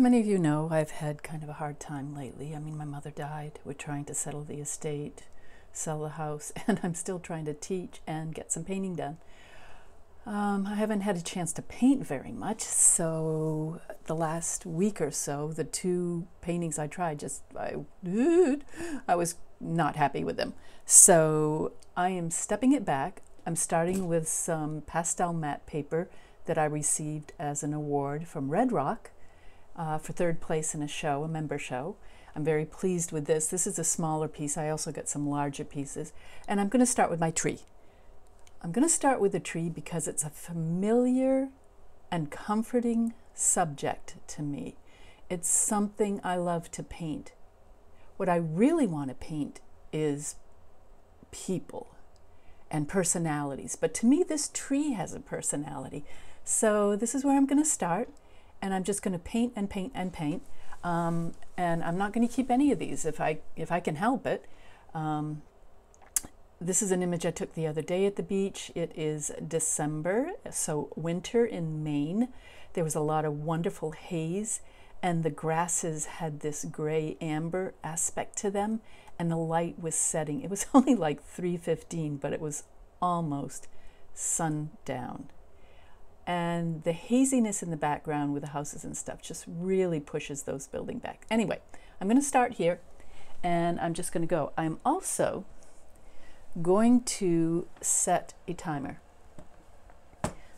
many of you know, I've had kind of a hard time lately. I mean, my mother died. We're trying to settle the estate, sell the house, and I'm still trying to teach and get some painting done. I haven't had a chance to paint very much, so the last week or so, the two paintings I tried, I was not happy with them. So I am stepping it back. I'm starting with some pastel matte paper that I received as an award from Red Rock for third place in a show, a member show. I'm very pleased with this. This is a smaller piece. I also got some larger pieces. And I'm going to start with my tree. I'm going to start with the tree because it's a familiar and comforting subject to me. It's something I love to paint. What I really want to paint is people and personalities. But to me, this tree has a personality. So this is where I'm going to start. And I'm just going to paint and paint and paint. And I'm not going to keep any of these if I can help it. This is an image I took the other day at the beach. It is December, so winter in Maine. There was a lot of wonderful haze, and the grasses had this gray amber aspect to them, and the light was setting. It was only like 3:15, but it was almost sundown. And the haziness in the background with the houses and stuff just really pushes those buildings back. Anyway, I'm going to start here, and I'm just going to go. I'm also going to set a timer.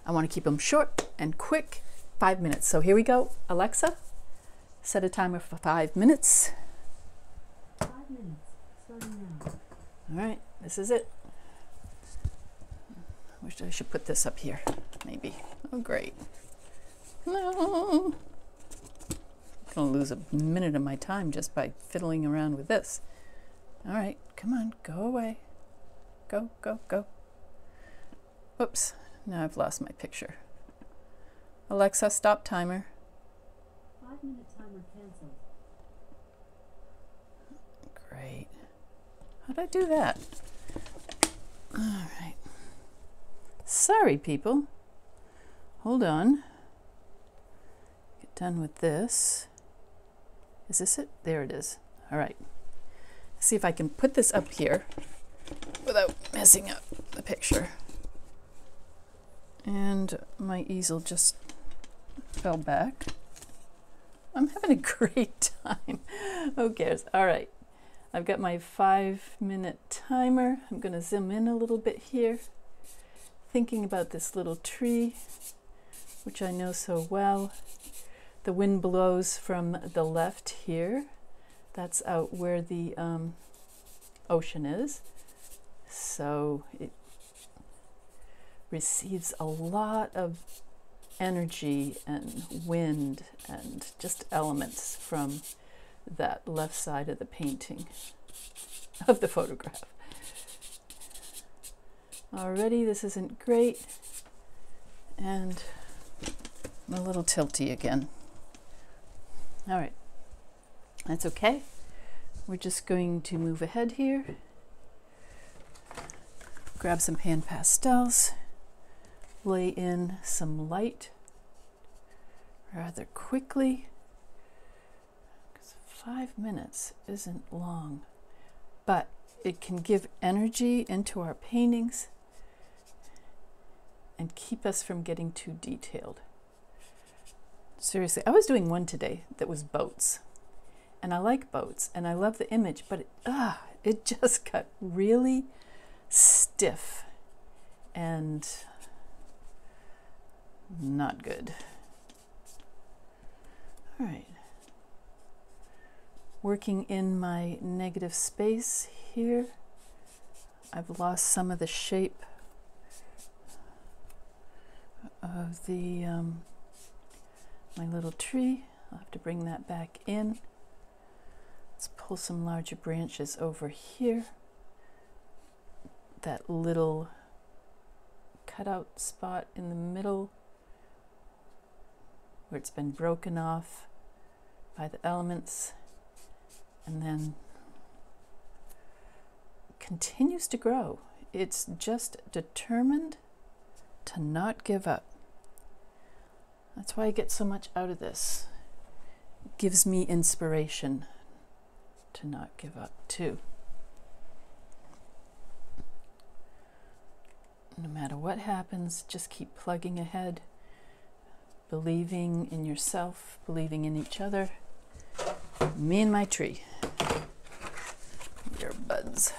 I want to keep them short and quick, 5 minutes. So here we go. Alexa, set a timer for 5 minutes. 5 minutes, starting now. All right, this is it. I wish I should put this up here, maybe. Oh, great. No. I'm going to lose a minute of my time just by fiddling around with this. All right, come on, go away. Go, go, go. Oops, now I've lost my picture. Alexa, stop timer. 5-minute timer canceled. Great. How'd I do that? All right. Sorry, people. Hold on. Get done with this. Is this it? There it is. All right. See if I can put this up here without messing up the picture. And my easel just fell back. I'm having a great time. Who cares? All right. I've got my 5-minute timer. I'm going to zoom in a little bit here. Thinking about this little tree, which I know so well. The wind blows from the left here. That's out where the ocean is. So it receives a lot of energy and wind and just elements from that left side of the painting, of the photograph. Already this isn't great, and I'm a little tilty again. All right, that's okay. We're just going to move ahead here. Grab some pan pastels, lay in some light rather quickly, because 5 minutes isn't long, but it can give energy into our paintings and keep us from getting too detailed. Seriously, I was doing one today that was boats, and I like boats and I love the image, but it just got really stiff and not good. All right, working in my negative space here. I've lost some of the shape of the my little tree. I'll have to bring that back in. Let's pull some larger branches over here. That little cutout spot in the middle where it's been broken off by the elements, and then continues to grow. It's just determined to not give up. That's why I get so much out of this. gives me inspiration to not give up too. No matter what happens, just keep plugging ahead, believing in yourself, believing in each other. Me and my tree. Earbuds.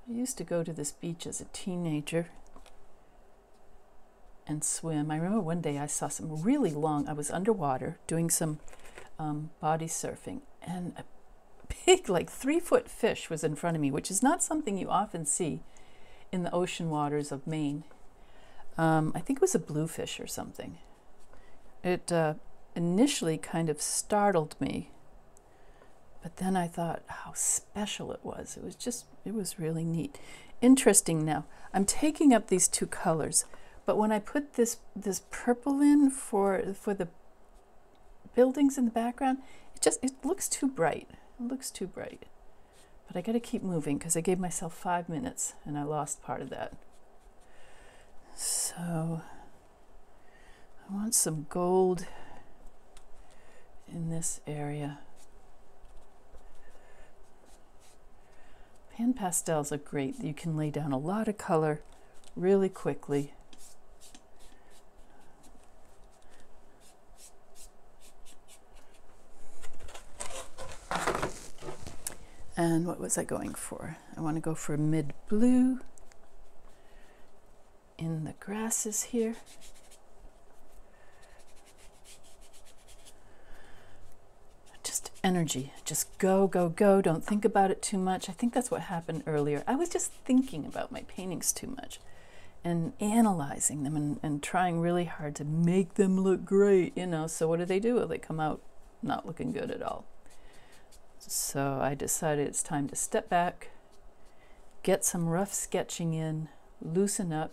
I used to go to this beach as a teenager and swim. I remember one day I saw some really long, I was underwater doing some body surfing, and a big, like 3-foot fish was in front of me, which is not something you often see in the ocean waters of Maine. I think it was a bluefish or something. It initially kind of startled me, but then I thought how special it was. It was really neat. Interesting now. I'm taking up these two colors, but when I put this purple in for the buildings in the background, it looks too bright. It looks too bright. But I got to keep moving because I gave myself 5 minutes and I lost part of that. So I want some gold in this area. Pan pastels are great. You can lay down a lot of color really quickly. And what was I going for? I want to go for mid blue in the grasses here. Just energy, just go, go, go. Don't think about it too much. I think that's what happened earlier. I was just thinking about my paintings too much and analyzing them and trying really hard to make them look great, you know. So what do? Well, they come out not looking good at all. So I decided it's time to step back, get some rough sketching in, loosen up.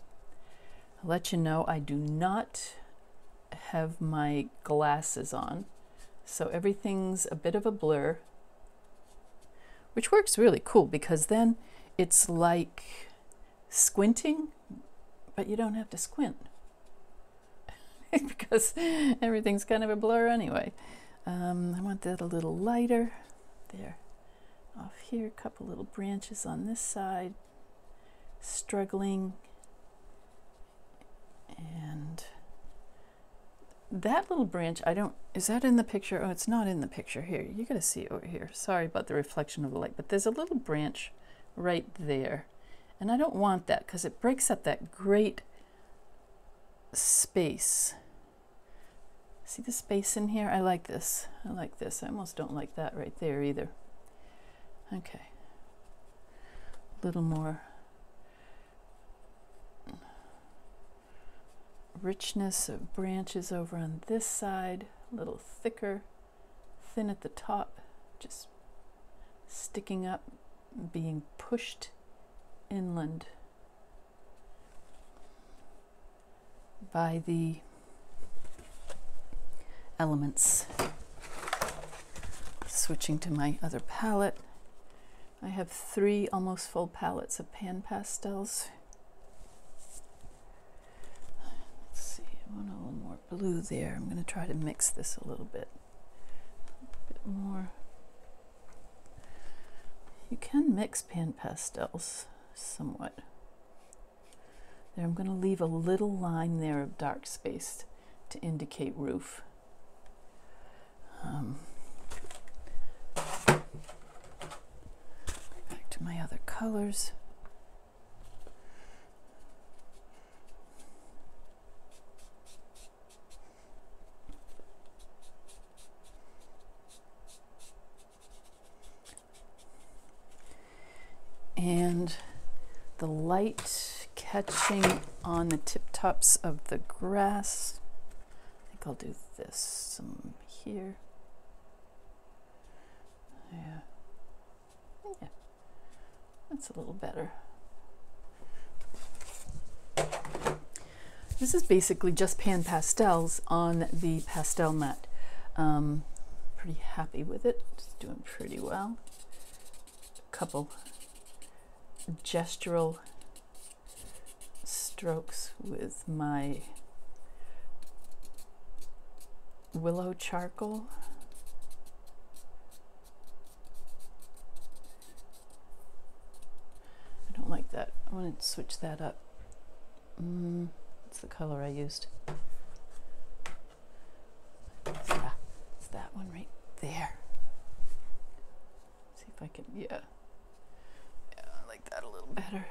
I'll let you know I do not have my glasses on, so everything's a bit of a blur, which works really cool because then it's like squinting, but you don't have to squint because everything's kind of a blur anyway. I want that a little lighter. There, off here, a couple little branches on this side, struggling, and that little branch, is that in the picture? Oh, it's not in the picture. Here, you gotta see it over here. Sorry about the reflection of the light, but there's a little branch right there, and I don't want that because it breaks up that great space. See the space in here? I like this. I like this. I almost don't like that right there either. Okay. A little more richness of branches over on this side. A little thicker, thin at the top, just sticking up, being pushed inland by the elements. Switching to my other palette. I have 3 almost full palettes of pan pastels. Let's see, I want a little more blue there. I'm going to try to mix this a little bit. A bit more. You can mix pan pastels somewhat. There, I'm going to leave a little line there of dark space to indicate roof. Back to my other colors. And the light catching on the tip tops of the grass. I think I'll do this some here. Yeah, that's a little better. This is basically just pan pastels on the pastel mat. Pretty happy with it. It's doing pretty well. A couple gestural strokes with my willow charcoal. I don't like that. I want to switch that up. What's the color I used? It's that one right there. See if I can, yeah, I like that a little better.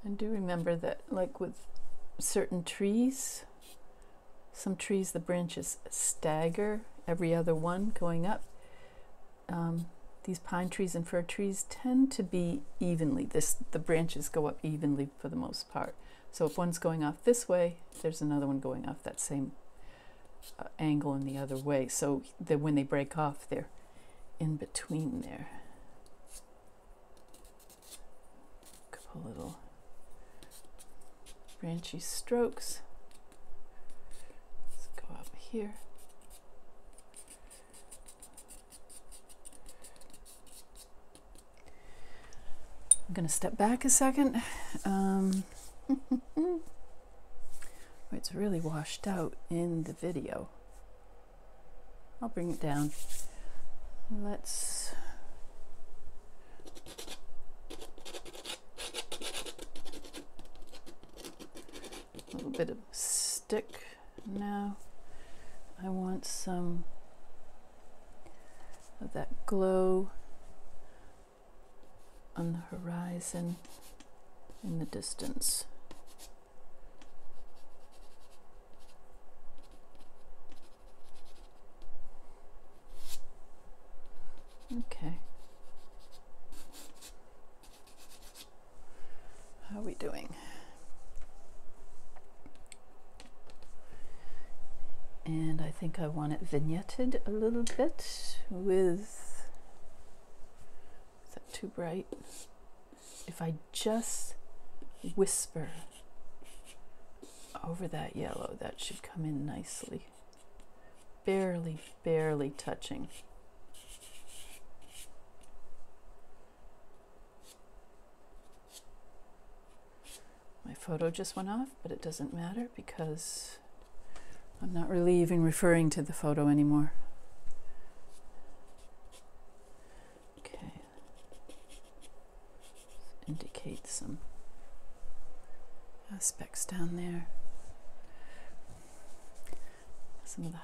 And do remember that, like with certain trees, some trees the branches stagger every other one going up. These pine trees and fir trees tend to be evenly. The branches go up evenly for the most part. So if one's going off this way, there's another one going off that same angle in the other way. So that when they break off, they're in between there. A couple little branchy strokes. Let's go up here. I'm going to step back a second. It's really washed out in the video. I'll bring it down. Let's a little bit of stick now. I want some of that glow on the horizon in the distance. Okay. How are we doing? And I think I want it vignetted a little bit with, is that too bright? If I just whisper over that yellow, that should come in nicely. Barely, barely touching. My photo just went off, but it doesn't matter because I'm not really even referring to the photo anymore. Okay. Let's indicate some aspects down there. Some of the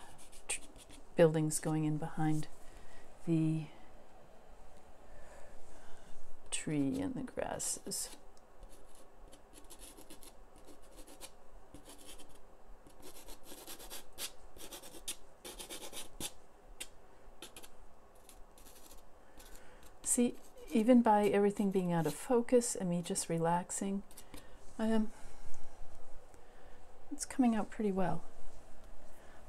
buildings going in behind the tree and the grasses. See, even by everything being out of focus and me just relaxing, it's coming out pretty well.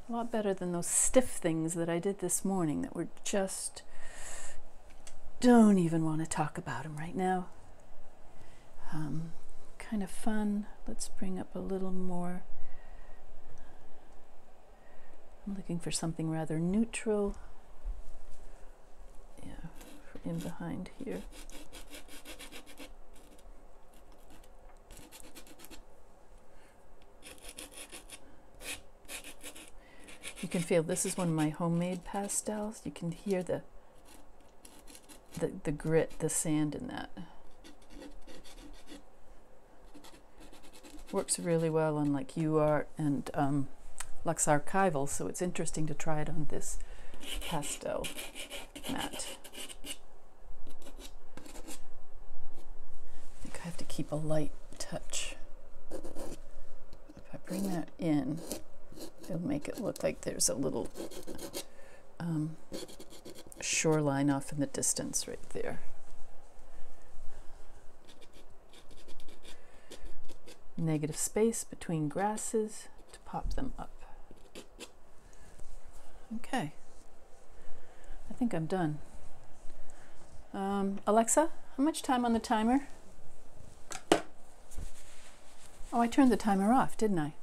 A lot better than those stiff things that I did this morning that were just, don't even want to talk about them right now. Kind of fun. Let's bring up a little more. I'm looking for something rather neutral. Yeah. In behind here. You can feel this is one of my homemade pastels. You can hear the grit, the sand in that. Works really well on like UArt and Lux Archival, so it's interesting to try it on this pastel mat. I have to keep a light touch. If I bring that in, it'll make it look like there's a little shoreline off in the distance right there. Negative space between grasses to pop them up. Okay, I think I'm done. Alexa, how much time on the timer? Oh, I turned the timer off, didn't I?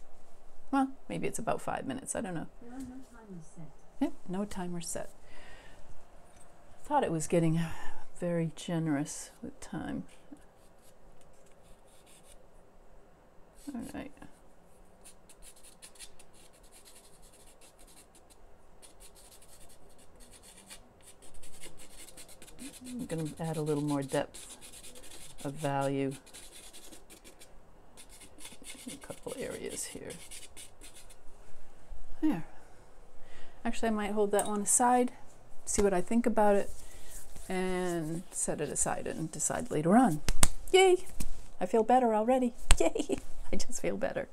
Well, maybe it's about 5 minutes. I don't know. There are no timers set. Yep, no timer set. Thought it was getting very generous with time. All right. I'm going to add a little more depth of value in a couple areas here. There. Actually, I might hold that one aside, see what I think about it, and set it aside and decide later on. Yay! I feel better already. Yay! I just feel better.